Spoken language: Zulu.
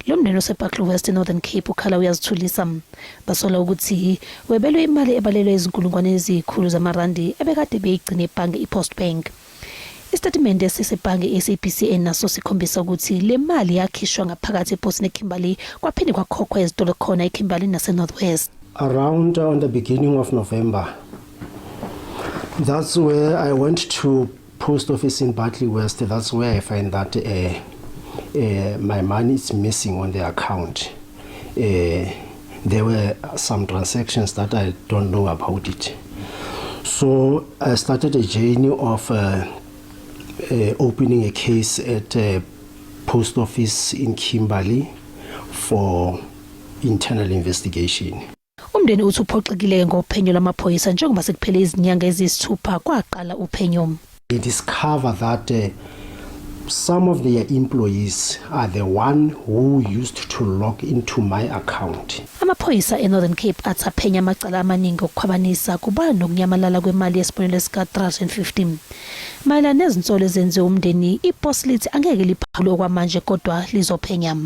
Lo mndeni wase-Barkley West Northern Cape Ukhala uyazithulisa basola ukuthi webelwe imali ebalelwe izinkulungwane eziyikhulu zamarandi ebekade beyigcine ebhange iPost Bank. Isitatimende sesebhange SABC naso sikhombisa ukuthi le mali yakhishwa ngaphakathi eposini eKimberley kwaphinde kwakhokhwa ezitolo khona eKimberley nase-Northwest. Around on the beginning of November, that's where I went to post office in Barkley West. That's where I find that my money is missing on the account. There were some transactions that I don't know about it. So I started a journey of opening a case at a post office in Kimberley for internal investigation. Umndeni uthi uphoxekile ngophenyo lamaphoyisa njengoba sekuphele izinyanga ezisithupha kwaqala uphenyo. They discover that some of their employees are the one who used to log into my account. Amaphoyisa eNorthern Cape athaphenya amacala amaningi okukhwabanisa kuba nokunyamalala kwemali yesibonelelo sika 315. Mayelana nezinsolo ezenziwe umndeni, ipost lithi angeke liphawule okwamanje kodwa lizophenya.